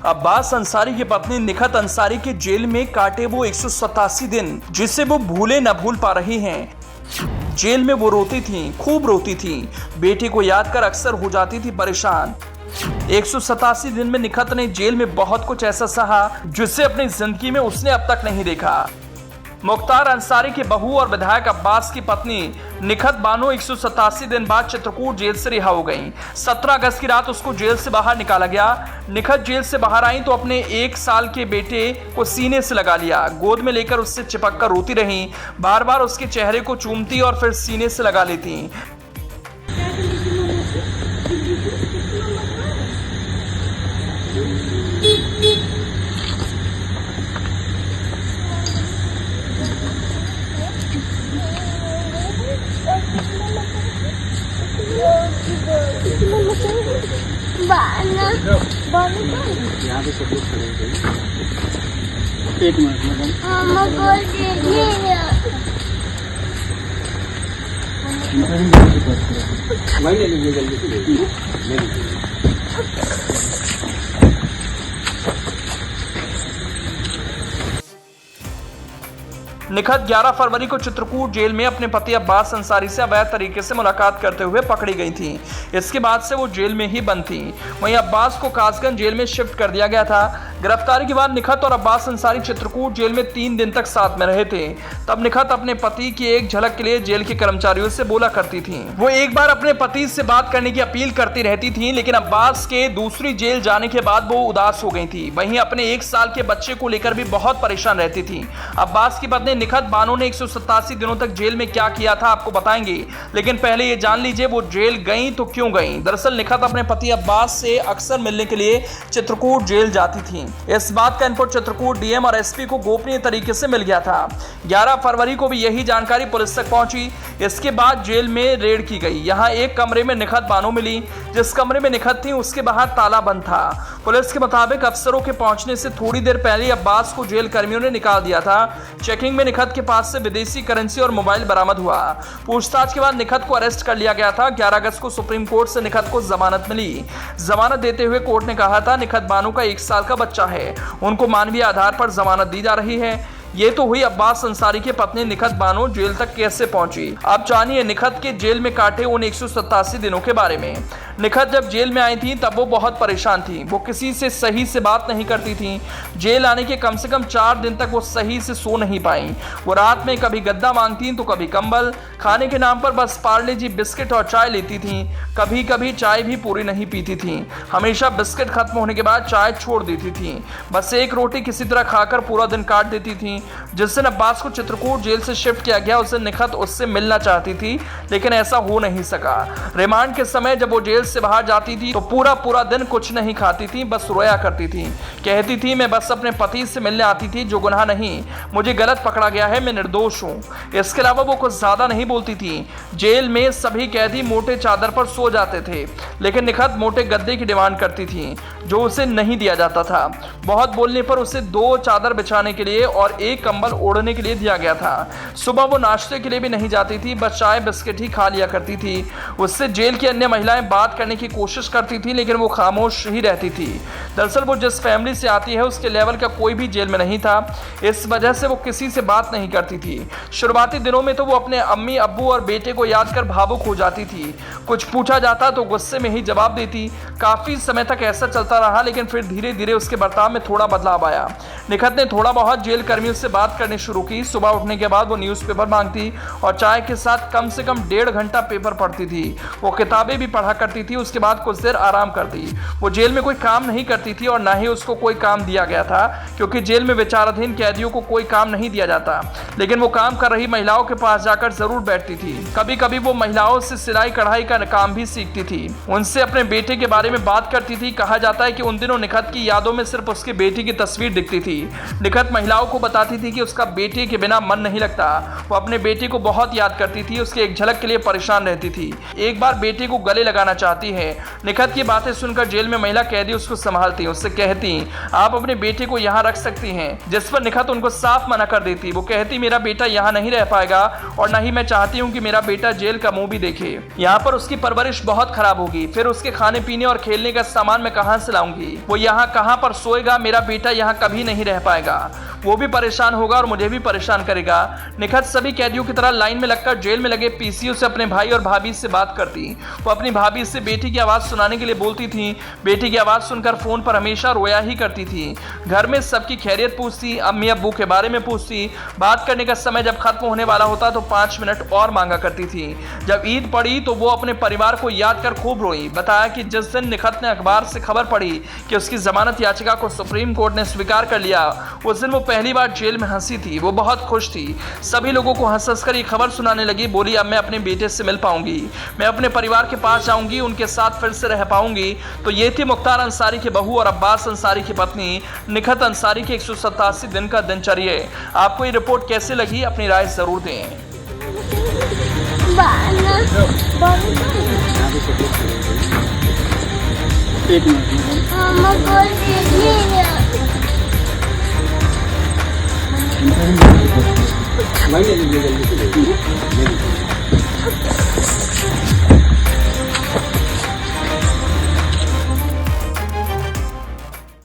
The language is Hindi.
अब्बास अंसारी की पत्नी निखत अंसारी के जेल में काटे वो 187 दिन, जिसे वो भूले न भूल पा रही हैं। जेल में वो रोती थीं, खूब रोती थीं, बेटे को याद कर अक्सर हो जाती थी परेशान। 187 दिन में निखत ने जेल में बहुत कुछ ऐसा सहा जिसे अपनी जिंदगी में उसने अब तक नहीं देखा। मुख्तार अंसारी के बहू और विधायक अब्बास की पत्नी निखत बानो 187 दिन बाद चित्रकूट जेल से रिहा हो गईं। 17 अगस्त की रात उसको जेल से बाहर निकाला गया। निखत जेल से बाहर आई तो अपने 1 साल के बेटे को सीने से लगा लिया, गोद में लेकर उससे चिपक कर रोती रहीं, बार बार उसके चेहरे को चूमती और फिर सीने से लगा लेती। यहाँ पे सब लोग खड़े हैं। एक मिनट वही ले लीजिए, जल्दी से ले लीजिए। निखत 11 फरवरी को चित्रकूट जेल में अपने पति अब्बास अंसारी से अवैध तरीके से मुलाकात करते हुए पकड़ी गई थी। इसके बाद से वो जेल में ही बंद थी। वहीं अब्बास को कासगंज जेल में शिफ्ट कर दिया गया था। गिरफ्तारी के बाद निखत और अब्बास अंसारी चित्रकूट जेल में 3 दिन तक साथ में रहे थे। तब निखत अपने पति की एक झलक के लिए जेल के कर्मचारियों से बोला करती थी। वो एक बार अपने पति से बात करने की अपील करती रहती थी, लेकिन अब्बास के दूसरी जेल जाने के बाद वो उदास हो गई थी। वहीं अपने 1 साल के बच्चे को लेकर भी बहुत परेशान रहती थी। अब्बास की पत्नी निखत बानो ने 187 दिनों तक जेल में क्या किया था आपको बताएंगे, लेकिन पहले ये जान लीजिए वो जेल गई तो क्यों गई। दरअसल निखत अपने पति अब्बास से अक्सर मिलने के लिए चित्रकूट जेल जाती थी। इस बात का इनपुट चित्रकूट डीएम और एसपी को गोपनीय तरीके से मिल गया था। 11 फरवरी को भी यही जानकारी पुलिस तक पहुंची। इसके बाद जेल में रेड की गई। यहाँ एक कमरे में निखत बानो मिली। जिस कमरे में निखत थी उसके बाहर ताला बंद था। पुलिस के मुताबिक अफसरों के पहुंचने से थोड़ी देर पहले अब्बास को जेल कर्मियों ने निकाल दिया था। चेकिंग में निखत के पास से विदेशी करेंसी और मोबाइल बरामद हुआ। पूछताछ के बाद निखत को अरेस्ट कर लिया गया था। 11 अगस्त को सुप्रीम कोर्ट से निखत को जमानत मिली। जमानत देते हुए कोर्ट ने कहा था निखत बानो का 1 साल का बच्चा है, उनको मानवीय आधार पर जमानत दी जा रही है। ये तो हुई अब्बास अंसारी की पत्नी निखत बानो जेल तक कैसे पहुंची। अब जानिए निखत के जेल में काटे उन 187 दिनों के बारे में। निखत जब जेल में आई थी तब वो बहुत परेशान थी। वो किसी से सही से बात नहीं करती थी। जेल आने के कम से कम 4 दिन तक वो सही से सो नहीं पाई। वो रात में कभी गद्दा मांगती तो कभी कंबल। खाने के नाम पर बस पार्ले जी बिस्किट और चाय लेती थी। कभी कभी चाय भी पूरी नहीं पीती थी। हमेशा बिस्किट खत्म होने के बाद चाय छोड़ देती थी। बस एक रोटी किसी तरह खाकर पूरा दिन काट देती थी। जिस दिन अब्बास को चित्रकूट जेल से शिफ्ट किया गया उस दिन निखत उससे मिलना चाहती थी, लेकिन ऐसा हो नहीं सका। रिमांड के समय जब वो जेल से बाहर जाती थी तो पूरा दिन कुछ नहीं खाती थी, बस रोया करती थी। कहती थी मैं बस अपने पति से मिलने आती थी, जो गुनाह नहीं, मुझे गलत पकड़ा गया है, मैं निर्दोष हूँ। इसके अलावा वो कुछ ज्यादा नहीं बोलती थी। जेल में सभी कैदी मोटे चादर पर सो जाते थे, लेकिन निखत मोटे गद्दे की डिमांड करती थी, जो उसे नहीं दिया जाता था। बहुत बोलने पर उसे 2 चादर बिछाने के लिए और 1 कंबल ओढ़ने के लिए दिया गया था। सुबह वो नाश्ते के लिए भी नहीं जाती थी, बस चाय बिस्किट ही खा लिया करती थी। उससे जेल की अन्य महिलाएं बात करने की कोशिश करती थी, लेकिन वो खामोश ही रहती थी। दरअसल वो जिस फैमिली से आती है उसके लेवल का कोई भी जेल में नहीं था। इस वजह से वो किसी से बात नहीं करती थी। शुरुआती दिनों में तो वो अपने अम्मी अब्बू और बेटे को याद कर भावुक हो जाती थी। कुछ पूछा जाता तो गुस्से में ही जवाब देती। काफी समय तक ऐसा चलता रहा, लेकिन फिर धीरे धीरे उसके बर्ताव में थोड़ा बदलाव आया। निखत ने थोड़ा बहुत जेल कर्मियों से बात करनी शुरू की। सुबह उठने के बाद वो न्यूज़पेपर मांगती और चाय के साथ कम से कम 1.5 घंटा पेपर पढ़ती थी। वो किताबें भी पढ़ा करती थी। उसके बाद कुछ देर आराम करती। वो जेल में कोई काम नहीं करती थी और ना ही उसको कोई काम दिया गया था, क्योंकि जेल में विचाराधीन कैदियों को कोई काम नहीं दिया जाता। लेकिन वो काम कर रही महिलाओं के पास जाकर जरूर बैठती थी। कभी कभी वो महिलाओं से सिलाई कढ़ाई का काम भी सीखती थी। उनसे अपने बेटे के बारे में बात करती थी। कहा जाता है कि उन दिनों निखत की यादों में सिर्फ उसके बेटे की तस्वीर दिखती थी। निखत महिलाओं को बताती बताती थी कि उसका बेटे के बिना मन नहीं लगता। वो अपने बेटे को बहुत याद करती थी, उसके एक झलक के लिए परेशान रहती थी। एक बार बेटे को गले लगाना चाहती है। निखत की बातें सुनकर जेल में महिला कैदी उसको संभालती, उससे कहती आप अपने बेटे को यहाँ रख सकती हैं, जिस पर निखत उनको साफ मना कर देती। वो कहती मेरा बेटा यहाँ नहीं रह पाएगा और न ही मैं चाहती हूँ कि मेरा बेटा जेल का मुंह भी देखे। यहाँ पर उसकी परवरिश बहुत खराब होगी, फिर उसके खाने पीने और खेलने का सामान मैं कहाँ से लाऊंगी? वो यहाँ कहाँ पर सोएगा? मेरा बेटा यहाँ कभी नहीं रह पाएगा। वो भी परेशान होगा और मुझे भी परेशान करेगा। निखत सभी कैदियों की तरह लाइन में लगकर जेल में लगे पीसीओ से अपने भाई और भाभी से बात करती। वो अपनी भाभी से बेटी की आवाज सुनाने के लिए बोलती थी। बेटी की आवाज सुनकर फोन पर हमेशा रोया ही करती थी। घर में सबकी खैरियत पूछती, अम्मी अब्बू के बारे में पूछती। बात करने का समय जब खत्म होने वाला होता तो 5 मिनट और मांगा करती थी। जब ईद पड़ी तो वो अपने परिवार को याद कर खूब रोई। बताया कि जिस दिन निखत ने अखबार से खबर पड़ी कि उसकी जमानत याचिका को सुप्रीम कोर्ट ने स्वीकार कर लिया, उस दिन वो पहली बार जेल में हंसी थी। वो बहुत खुश थी। सभी लोगों को हंस कर ये खबर सुनाने लगी। बोली अब मैं अपने बेटे से मिल पाऊंगी, मैं अपने परिवार के पास जाऊंगी, उनके साथ फिर से रह पाऊंगी। तो ये थी मुख्तार अंसारी की बहू और अब्बास अंसारी की पत्नी निखत अंसारी के 187 दिन का दिनचर्या। आपको ये रिपोर्ट कैसे लगी? अपनी राय जरूर दें। यहाँ पे सब लोग खड़े हैं। एक मिनट भाई ले लीजिए जल्दी से।